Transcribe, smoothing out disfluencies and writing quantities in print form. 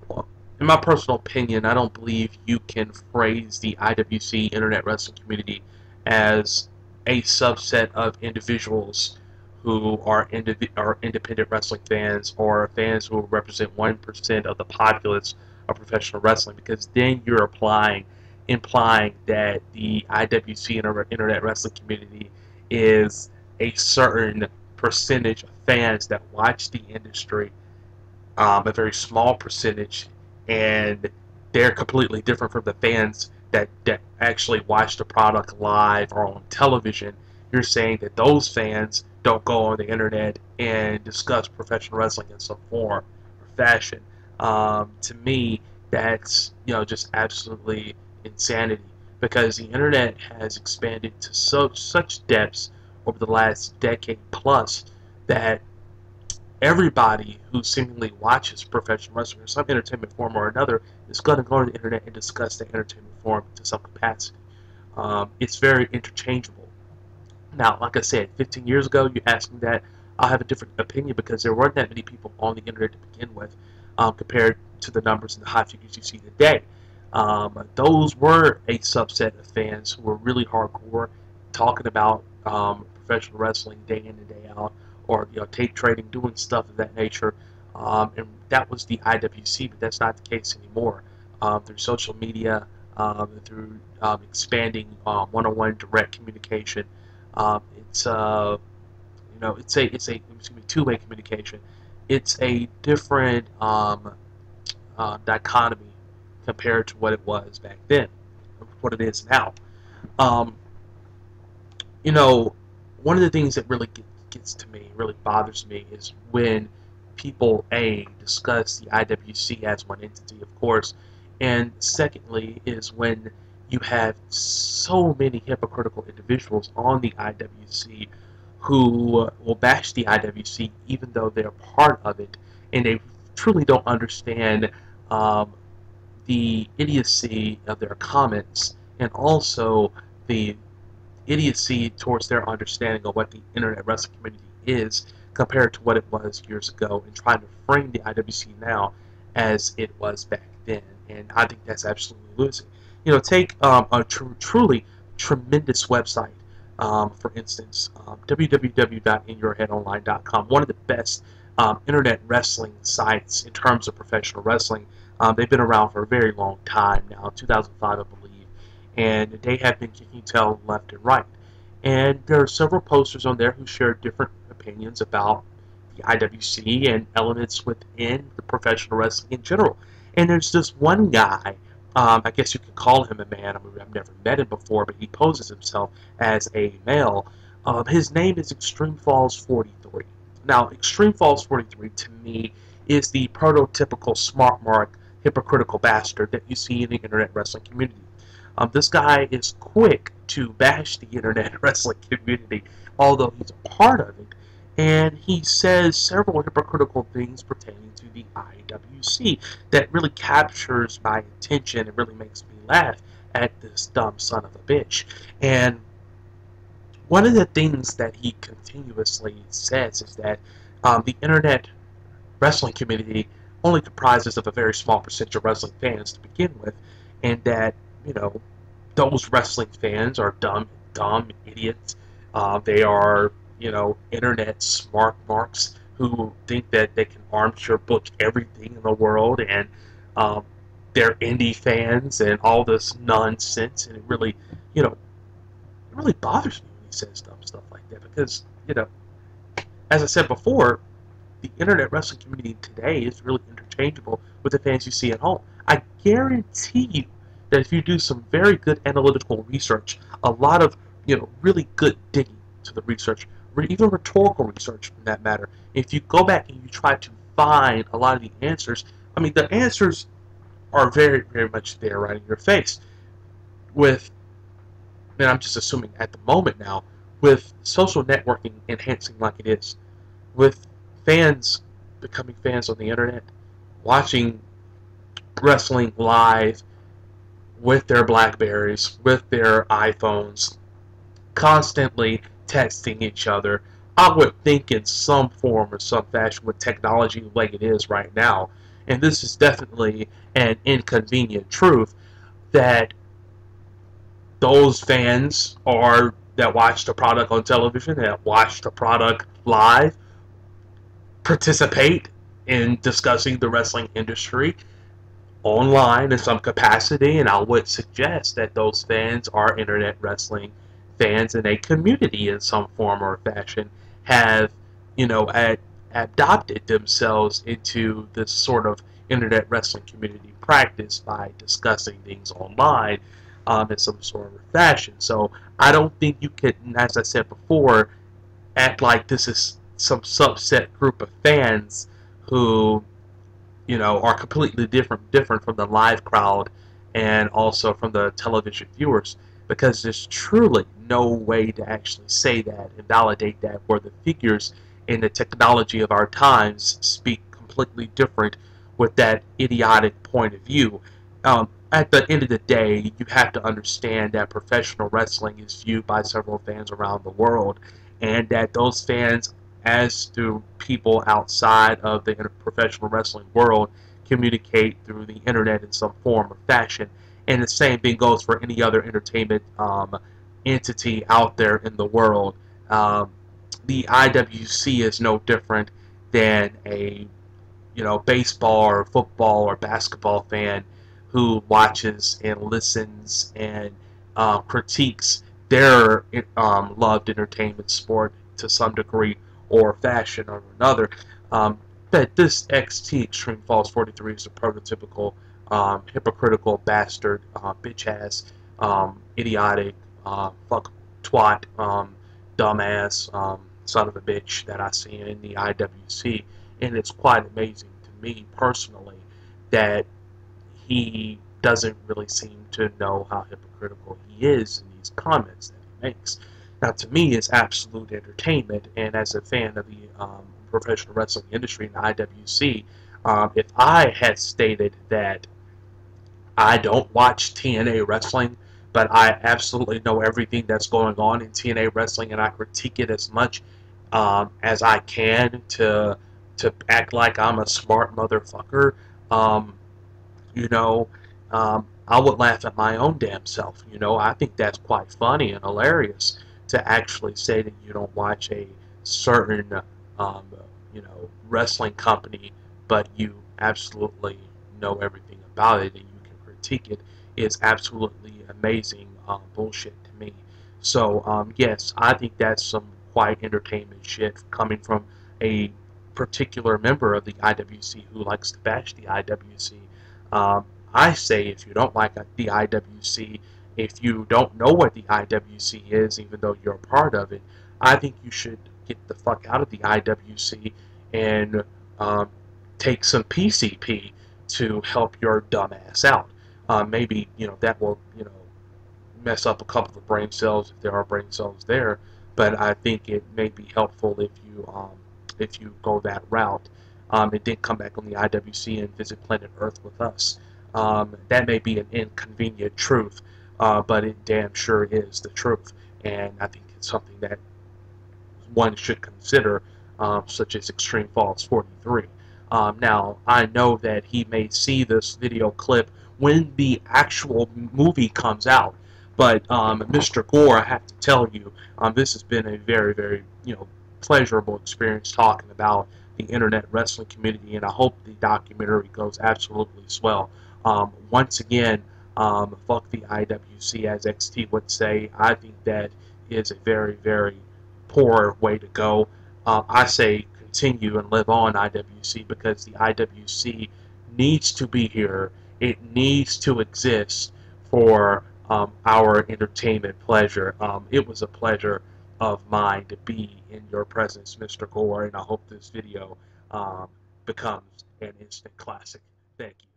Well, in my personal opinion, I don't believe you can phrase the IWC Internet Wrestling community as a subset of individuals who are independent wrestling fans or fans who represent 1% of the populace of professional wrestling, because then you're implying that the IWC Internet Wrestling community is a certain percentage of fans that watch the industry, a very small percentage, and they're completely different from the fans that actually watch the product live or on television. You're saying that those fans don't go on the internet and discuss professional wrestling in some form or fashion. To me, that's just absolutely insanity, because the internet has expanded to such depths over the last decade plus that everybody who seemingly watches professional wrestling in some entertainment form or another is going to go to the internet and discuss the entertainment form to some capacity. It's very interchangeable. Now, like I said, 15 years ago, you asked me that, I'll have a different opinion, because there weren't that many people on the internet to begin with, compared to the numbers and the high figures you see today. Those were a subset of fans who were really hardcore, talking about professional wrestling day in and day out, or tape trading, doing stuff of that nature. And that was the IWC, but that's not the case anymore. Through social media, through expanding one-on-one direct communication, it's it's a two-way communication. It's a different dichotomy compared to what it was back then, what it is now. Um, you know, One of the things that really gets to me, really bothers me, is when people discuss the IWC as one entity, of course, and secondly is when you have so many hypocritical individuals on the IWC who will bash the IWC even though they're part of it, and they truly don't understand um, the idiocy of their comments, and also the idiocy towards their understanding of what the internet wrestling community is compared to what it was years ago, and trying to frame the IWC now as it was back then. And I think that's absolutely losing. Take a truly tremendous website, for instance, www.inyourheadonline.com, one of the best internet wrestling sites in terms of professional wrestling. They've been around for a very long time now, 2005, I believe, and they have been kicking tail left and right. And there are several posters on there who share different opinions about the IWC and elements within the professional wrestling in general. And there's this one guy, I guess you could call him a man. I mean, I've never met him before, but he poses himself as a male. His name is Extreme Falls 43. Now, Extreme Falls 43 to me is the prototypical smart mark hypocritical bastard that you see in the internet wrestling community. This guy is quick to bash the internet wrestling community, although he's a part of it, and he says several hypocritical things pertaining to the IWC that really captures my attention and really makes me laugh at this dumb son of a bitch. And one of the things that he continuously says is that the internet wrestling community only comprises of a very small percentage of wrestling fans to begin with, and that those wrestling fans are dumb idiots. They are internet smart marks who think that they can armchair book everything in the world, and they're indie fans and all this nonsense. And it really bothers me when he says dumb stuff like that, because as I said before, the internet wrestling community today is really interchangeable with the fans you see at home. I guarantee you that if you do some very good analytical research, a lot of really good digging to the research, or even rhetorical research for that matter, if you go back and you try to find a lot of the answers, I mean, the answers are very, very much there right in your face. And I'm just assuming at the moment now, with social networking enhancing like it is, with fans becoming fans on the internet, watching wrestling live with their Blackberries, with their iPhones, constantly texting each other, I would think in some form or some fashion with technology like it is right now, and this is definitely an inconvenient truth, that those fans are that watch the product on television, that watch the product live, participate in discussing the wrestling industry online in some capacity, and I would suggest that those fans are internet wrestling fans in a community in some form or fashion, have, adopted themselves into this sort of internet wrestling community practice by discussing things online in some sort of fashion. So I don't think you could, as I said before, act like this is some subset group of fans who are completely different from the live crowd and also from the television viewers, because there's truly no way to actually say that and validate that, where the figures in the technology of our times speak completely different with that idiotic point of view. At the end of the day, you have to understand that professional wrestling is viewed by several fans around the world, and that those fans, as do people outside of the professional wrestling world, communicate through the internet in some form or fashion. And the same thing goes for any other entertainment entity out there in the world. The IWC is no different than a baseball or football or basketball fan who watches and listens and critiques their loved entertainment sport to some degree or fashion or another. That this XT Extreme Falls 43 is a prototypical hypocritical bastard, bitch ass, idiotic, fuck twat, dumbass, son of a bitch that I see in the IWC. And it's quite amazing to me personally that he doesn't really seem to know how hypocritical he is in these comments that he makes. Now, to me, it's absolute entertainment, and as a fan of the professional wrestling industry and IWC, if I had stated that I don't watch TNA wrestling, but I absolutely know everything that's going on in TNA wrestling, and I critique it as much as I can to act like I'm a smart motherfucker. Um, you know, I would laugh at my own damn self. I think that's quite funny and hilarious to actually say that you don't watch a certain, um, wrestling company, but you absolutely know everything about it and you can critique it. Is absolutely amazing bullshit to me. So, yes, I think that's some quite entertainment shit coming from a particular member of the IWC who likes to bash the IWC. I say if you don't like the IWC, if you don't know what the IWC is, even though you're a part of it, I think you should get the fuck out of the IWC and um, take some PCP to help your dumb ass out. Maybe that will mess up a couple of brain cells if there are brain cells there, but I think it may be helpful if you go that route. And then come back on the IWC and visit planet Earth with us. That may be an inconvenient truth, but it damn sure is the truth, and I think it's something that one should consider, such as Extreme Falls 43. Now, I know that he may see this video clip when the actual movie comes out, but Mr. Gore, I have to tell you, this has been a very, very, pleasurable experience talking about the internet wrestling community, and I hope the documentary goes absolutely swell. Once again, fuck the IWC, as XT would say. I think that is a very, very poor way to go. I say continue and live on IWC, because the IWC needs to be here. It needs to exist for our entertainment pleasure. It was a pleasure of mine to be in your presence, Mr. Gore, and I hope this video becomes an instant classic. Thank you.